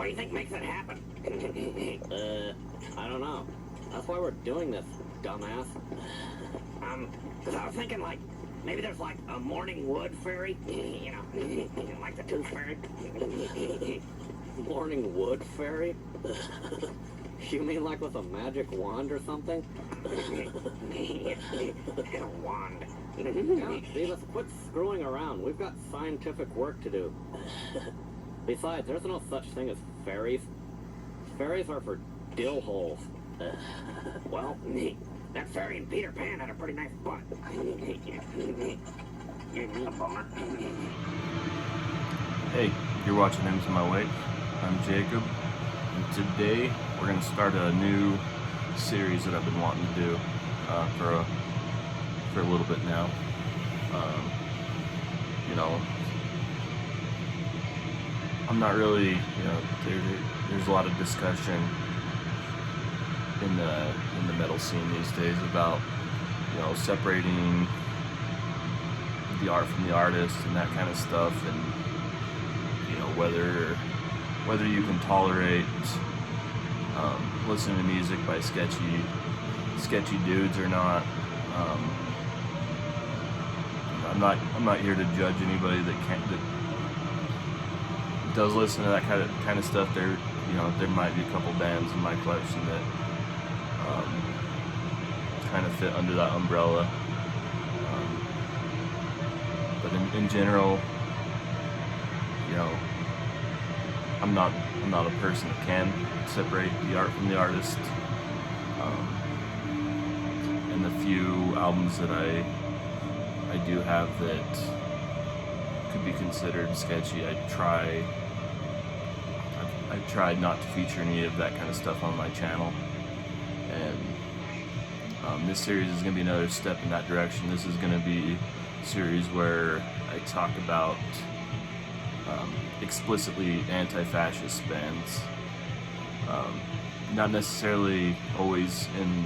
do you think makes it happen? I don't know. That's why we're doing this, dumbass. Because I was thinking, like, maybe there's, like, a morning wood fairy, you know, like the tooth fairy. Morning wood fairy? You mean like with a magic wand or something? A wand. Yeah, see, let's quit screwing around. We've got scientific work to do. Besides, there's no such thing as fairies. Fairies are for dill holes. Well, that fairy in Peter Pan had a pretty nice butt. A bummer. Hey, you're watching Into My Wake. I'm Jacob, and today we're going to start a new series that I've been wanting to do for a little bit now. You know, I'm not really, you know, there's a lot of discussion in the metal scene these days about, you know, separating the art from the artist and that kind of stuff, and you know, whether you can tolerate listening to music by sketchy dudes or not. I'm not here to judge anybody that does listen to that kind of stuff. There, you know, there might be a couple bands in my collection that kind of fit under that umbrella. But in general, you know, I'm not a person that can separate the art from the artist. And the few albums that I do have that could be considered sketchy, I tried not to feature any of that kind of stuff on my channel. And this series is going to be another step in that direction. This is going to be a series where I talk about explicitly anti-fascist bands. Not necessarily always in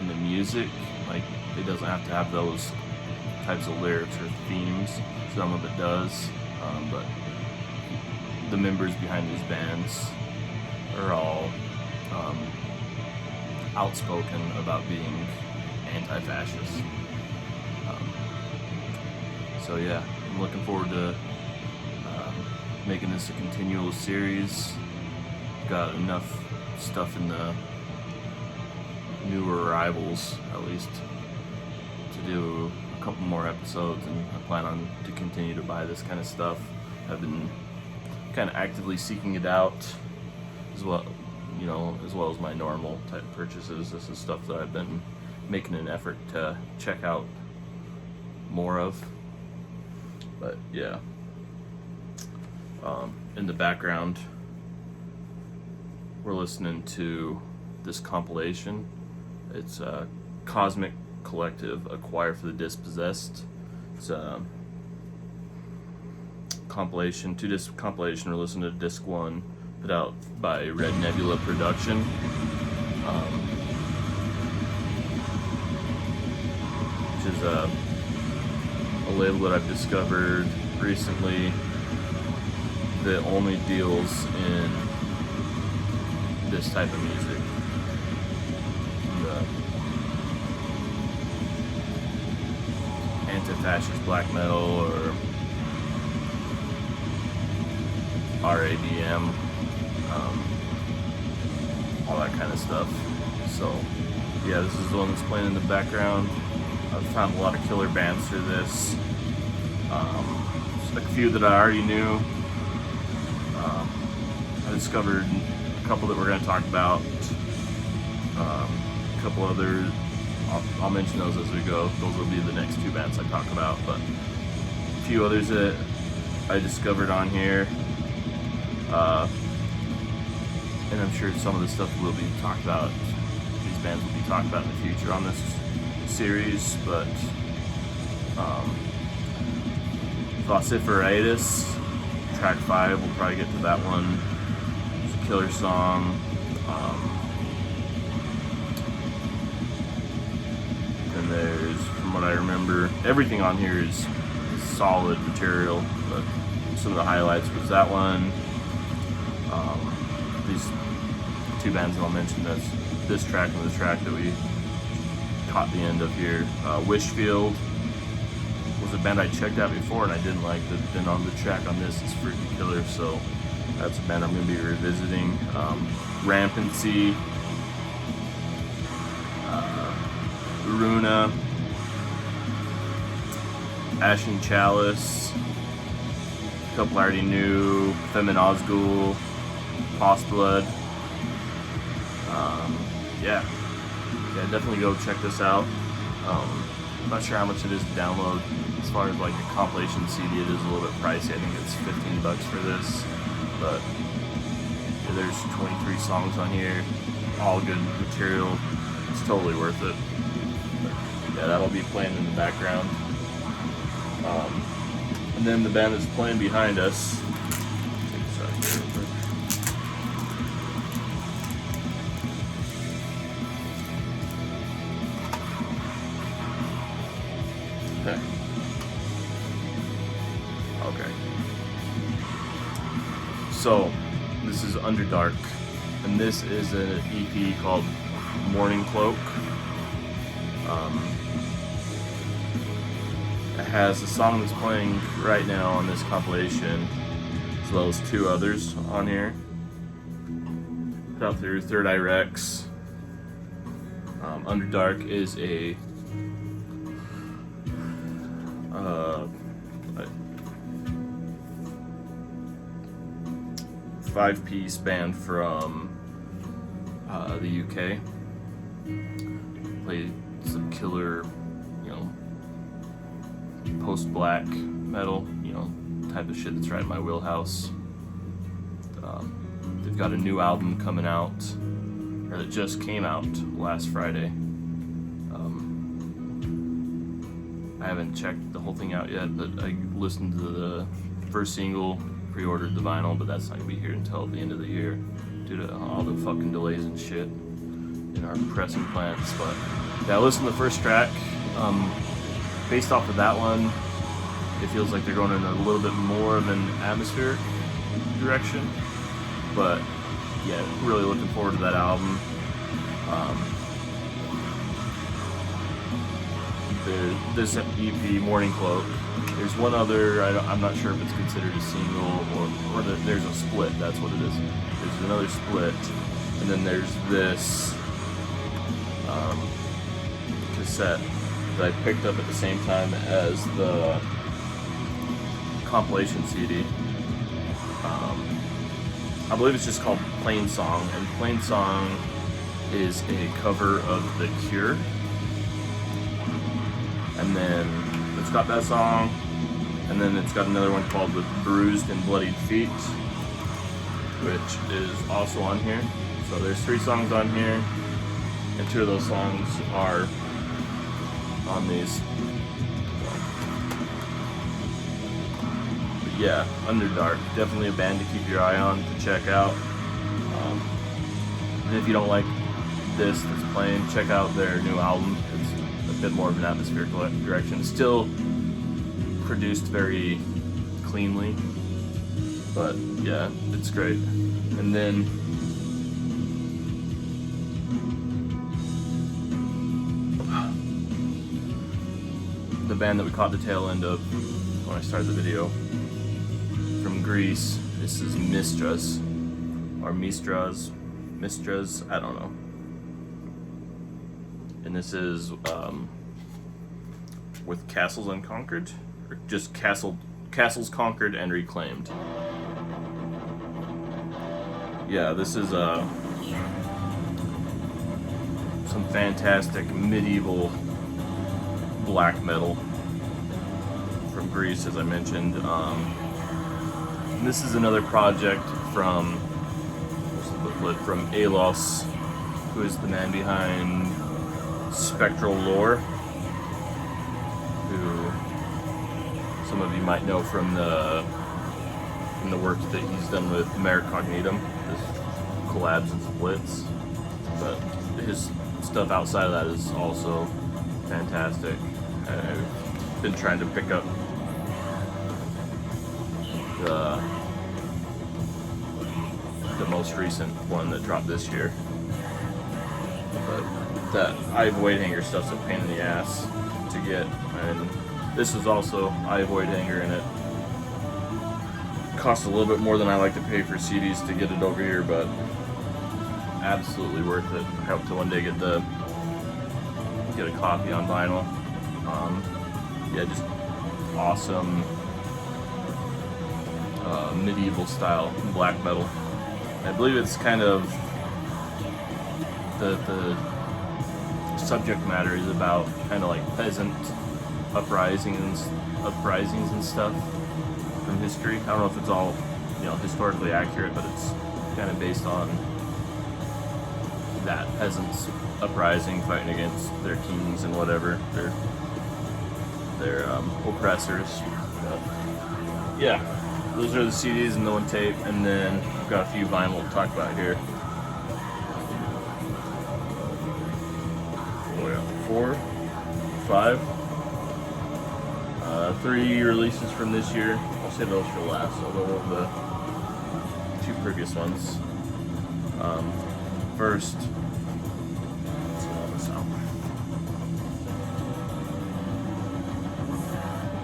the music, like it doesn't have to have those types of lyrics or themes. Some of it does, but the members behind these bands are all outspoken about being anti-fascist. So yeah, I'm looking forward to making this a continual series. Got enough stuff in the newer arrivals, at least, to do a couple more episodes, and I plan on to continue to buy this kind of stuff. I've been kind of actively seeking it out as well, you know, as well as my normal type purchases. This is stuff that I've been making an effort to check out more of. But yeah, in the background, we're listening to this compilation. It's a Cosmic Collective, A Choir for the Dispossessed. It's a compilation, 2-disc compilation. We're listening to disc 1, put out by Red Nebula Production. Which is a label that I've discovered recently that only deals in this type of music. Anti-fascist black metal or RABM, all that kind of stuff. So yeah, this is the one that's playing in the background. I've found a lot of killer bands through this. A few that I already knew. I discovered a couple that we're going to talk about. A couple others, I'll mention those as we go. Those will be the next 2 bands I talk about. But a few others that I discovered on here. And I'm sure some of the stuff will be talked about. These bands will be talked about in the future on this series. But Vociferatus, track 5, we'll probably get to that one. It's a killer song. And there's, from what I remember, everything on here is solid material, but some of the highlights was that one. These two bands that I'll mention, that's this track and the track that we caught the end of here. Wishfield was a band I checked out before and I didn't like, but then on the track on this is freaking killer, so that's a band I'm going to be revisiting. Rampancy, Runa, Ashen Chalice, a couple I already knew, Feminazgul, Postblood. Yeah, definitely go check this out. I'm not sure how much it is to download. As far as like a compilation CD, it is a little bit pricey. I think it's $15 for this, but yeah, there's 23 songs on here, all good material. It's totally worth it. But yeah, that'll be playing in the background. And then the band that's playing behind us. Take this out here real quick. Okay. So, this is Underdark, and this is an EP called Morning Cloak. It has a song that's playing right now on this compilation, as well as two others on here. Put out through Third Eye Rex. Underdark is a five-piece band from the UK. Play some killer, post-black metal, type of shit that's right in my wheelhouse. They've got a new album coming out, or that just came out last Friday. I haven't checked the whole thing out yet, but I listened to the first single, pre-ordered the vinyl, but that's not gonna be here until the end of the year due to all the fucking delays and shit in our pressing plants. But yeah, I listened to the first track. Based off of that one, it feels like they're going in a little bit more of an atmospheric direction. But yeah, really looking forward to that album. This EP, Morning Cloak. There's one other, I'm not sure if it's considered a single or there's a split, that's what it is. There's another split, and then there's this cassette that I picked up at the same time as the compilation CD. I believe it's just called Plain Song, and Plain Song is a cover of The Cure. And then it's got that song, and then it's got another one called With Bruised and Bloodied Feet, which is also on here. So there's 3 songs on here, and 2 of those songs are on these. But yeah, Underdark, definitely a band to keep your eye on, to check out. And if you don't like this that's playing, check out their new album. It's a bit more of an atmospheric direction. It's still produced very cleanly, but yeah, it's great. And then the band that we caught the tail end of when I started the video, from Greece, this is Mistras, or Mistras, I don't know. And this is with Castles Unconquered, or just Castles Conquered and Reclaimed. Yeah, this is some fantastic medieval black metal from Greece, as I mentioned. And this is another project from Alos, who is the man behind Spectral Lore, who some of you might know from the work that he's done with Merit Cognitum, his collabs and splits. But his stuff outside of that is also fantastic. I've been trying to pick up the most recent one that dropped this year. But that eye void hanger stuff's a pain in the ass to get, and this is also eye void hanger, and it costs a little bit more than I like to pay for CDs to get it over here, but absolutely worth it. I hope to one day get a copy on vinyl. Yeah, just awesome medieval style black metal. I believe it's kind of the subject matter is about kind of like peasant uprisings and stuff from history. I don't know if it's all, you know, historically accurate, but it's kind of based on that peasants uprising, fighting against their kings and whatever, their oppressors. Yeah, those are the CDs and the one tape, and then I've got a few vinyl to talk about here. Oh yeah, 4, 5, 3 releases from this year. I'll save those for last. I'll go over the 2 previous ones. First, let's see how this out.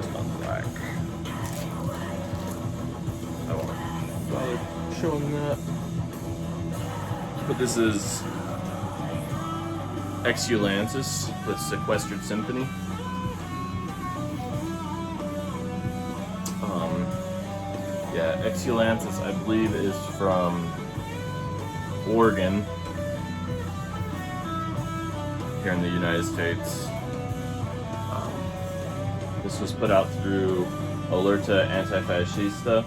Just on black. I won't bother showing that. But this is Exulantis with Sequestered Symphony. Yeah, Exulantis, I believe, is from Oregon, here in the United States. This was put out through Alerta Anti-fascist, and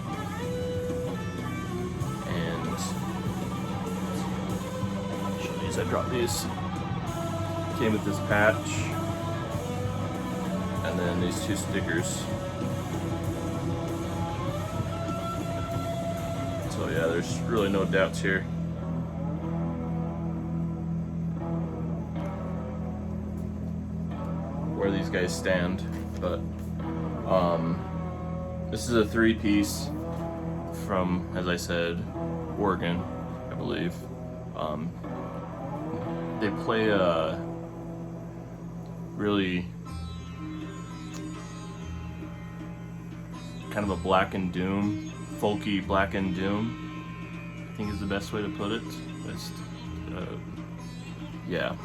I dropped these. Came with this patch, and then these 2 stickers. So yeah, there's really no doubts here. Where these guys stand, but this is a 3-piece from, as I said, Oregon, I believe. They play a really kind of a Black and Doom, folky Black and Doom, I think is the best way to put it. Just, yeah,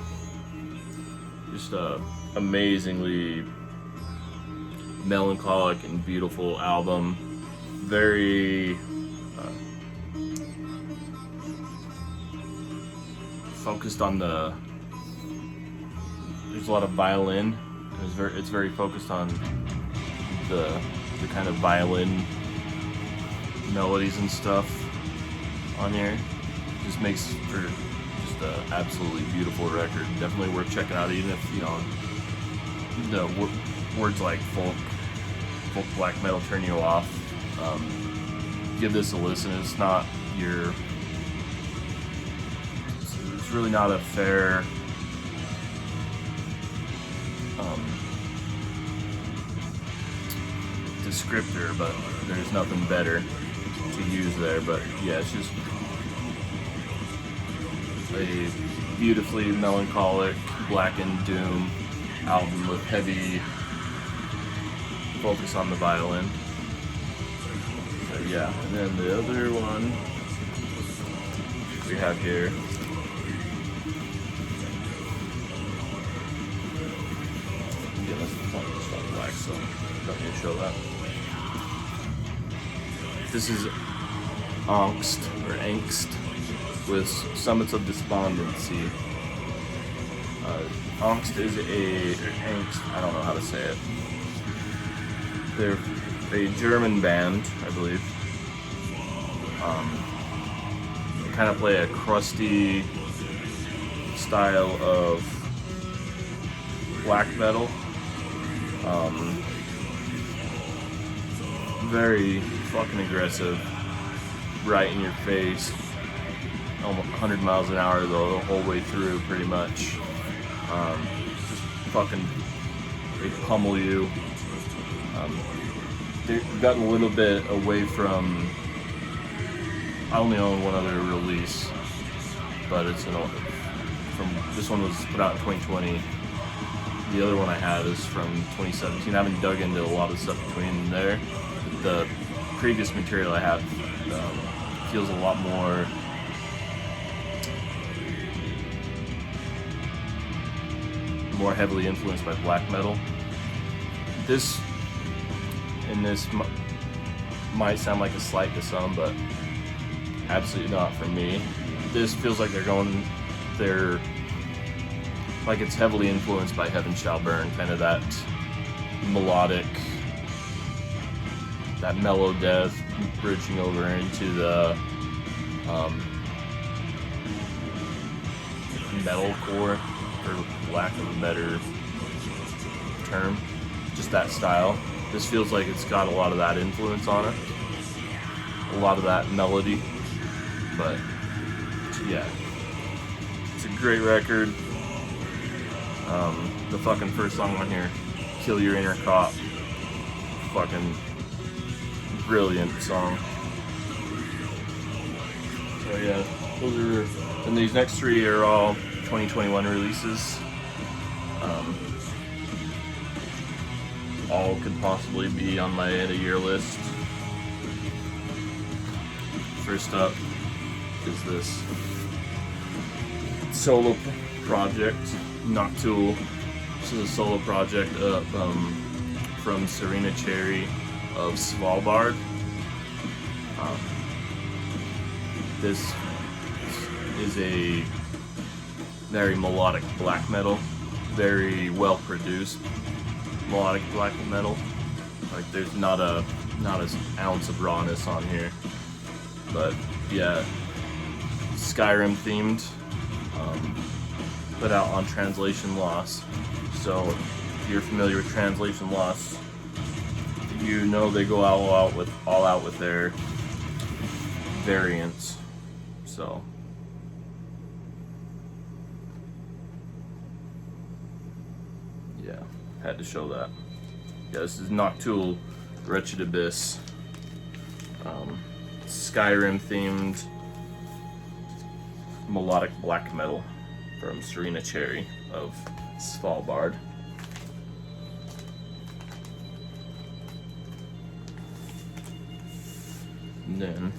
just amazingly melancholic and beautiful album. Very focused on there's a lot of violin. It's very focused on the kind of violin melodies and stuff on here. Just makes for just an absolutely beautiful record. Definitely worth checking out, even if, you know, the words like folk black metal turn you off. Give this a listen. It's not your. It's really not a fair. Descriptor, but there's nothing better to use there. But yeah, it's just a beautifully melancholic Black and Doom album with heavy focus on the violin. So yeah, and then the other one we have here black, so don't need to show that. This is Angst with Summits of Despondency. Angst is Angst, I don't know how to say it. They're a German band, I believe. They kind of play a crusty style of black metal. Very fucking aggressive, right in your face, almost 100 miles an hour the whole way through, pretty much. Just fucking, they pummel you. They've gotten a little bit away from I only own one other release, but it's this one was put out in 2020. The other one I have is from 2017. I haven't dug into a lot of stuff between there. The previous material I have feels a lot more heavily influenced by black metal. This might sound like a slight to some, but absolutely not for me. This feels like they're like it's heavily influenced by Heaven Shall Burn, kind of that melodic, that mellow death bridging over into the metalcore, for lack of a better term, just that style. This feels like it's got a lot of that influence on it, a lot of that melody, but yeah, it's a great record. The fucking first song on here, Kill Your Inner Cop, fucking brilliant song. So yeah, and these next three are all 2021 releases. All could possibly be on my end of year list. First up is this solo project, Noctul. This is a solo project from Serena Cherry of Svalbard. This is a very melodic black metal, very well produced melodic black metal. Like there's not an ounce of rawness on here, but yeah, Skyrim themed. Put out on Translation Loss. So if you're familiar with Translation Loss, you know they go all out with their variants. So yeah, had to show that. Yeah, this is Noctul, Wretched Abyss. Skyrim themed melodic black metal from Serena Cherry of Svalbard. And then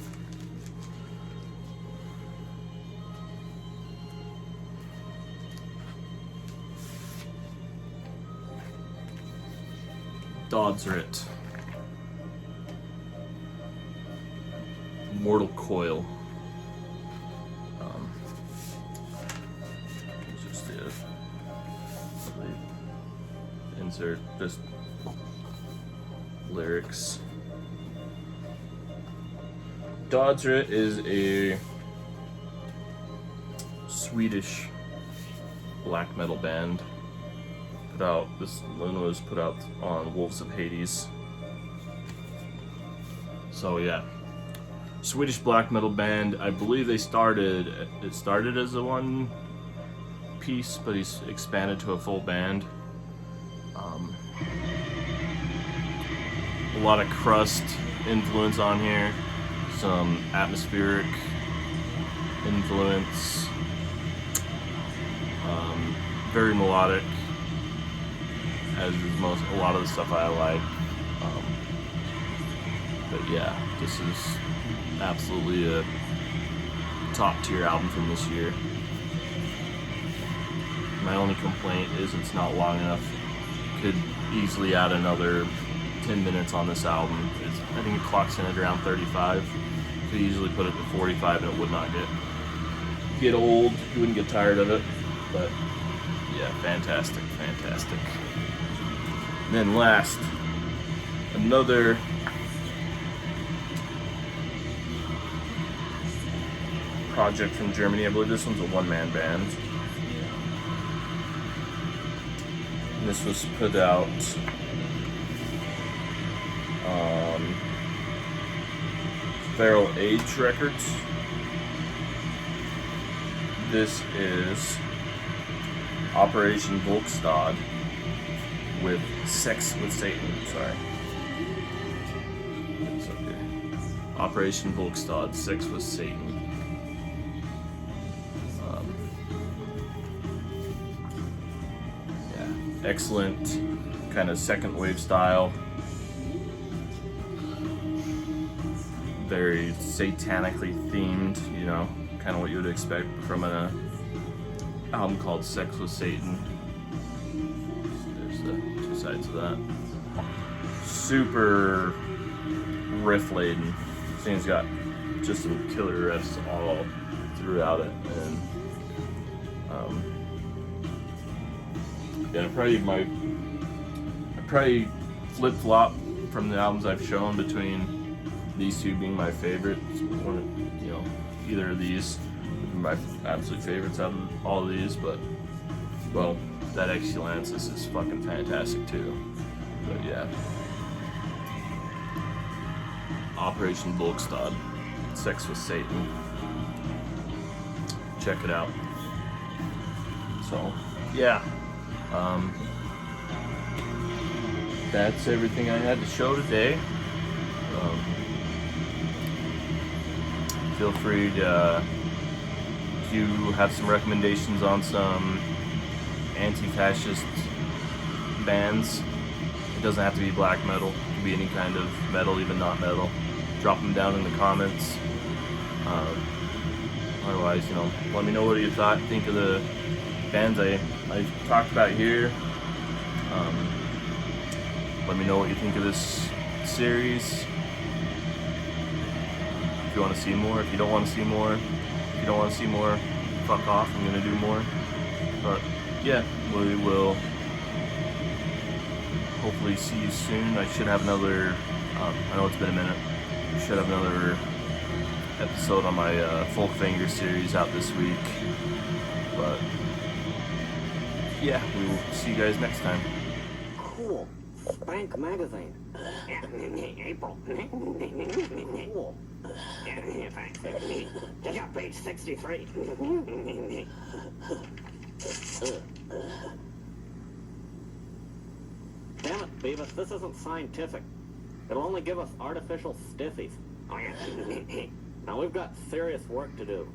Dodsrit, Mortal Coil. Insert just lyrics. Dodsrit is a Swedish black metal band. This one was put out on Wolves of Hades. So yeah, Swedish black metal band. I believe it started as a one piece, but he's expanded to a full band. A lot of crust influence on here, some atmospheric influence, very melodic, as is a lot of the stuff I like. But yeah, this is absolutely a top tier album from this year. My only complaint is it's not long enough. Could easily add another 10 minutes on this album. I think it clocks in at around 35. Could easily put it to 45 and it would not get old. You wouldn't get tired of it. But yeah, fantastic. And then last, another project from Germany. I believe this one's a one-man band. And this was put out on Feral Age Records. This is Operation Volkstad with Sex with Satan. Sorry. It's okay. Operation Volkstad, Sex with Satan. Yeah, excellent kind of second wave style. Very satanically themed, you know, kind of what you would expect from an album called Sex with Satan. There's the two sides of that. Super riff laden. This thing's got just some killer riffs all throughout it, and yeah, I probably flip flop from the albums I've shown between these two being my favorites. One, you know, either of these would be my absolute favorites out of all of these, but well, that Exulansis is fucking fantastic too. But yeah. Operation Volkstad, Sex with Satan. Check it out. So, yeah. That's everything I had to show today. Feel free to, if you have some recommendations on some anti-fascist bands. It doesn't have to be black metal. It can be any kind of metal, even not metal. Drop them down in the comments. Otherwise, you know, let me know what you think of the bands I talked about here. Let me know what you think of this series. If you want to see more, if you don't want to see more, if you don't want to see more, fuck off, I'm gonna do more. But yeah, we will hopefully see you soon. I should have another, I know it's been a minute, I should have another episode on my Folkvanger series out this week. But yeah, we will see you guys next time. Cool. Spank magazine. April. Cool. Thanks. Check out page 63. Damn it, Beavis, this isn't scientific. It'll only give us artificial stiffies. Oh, yeah. Now we've got serious work to do.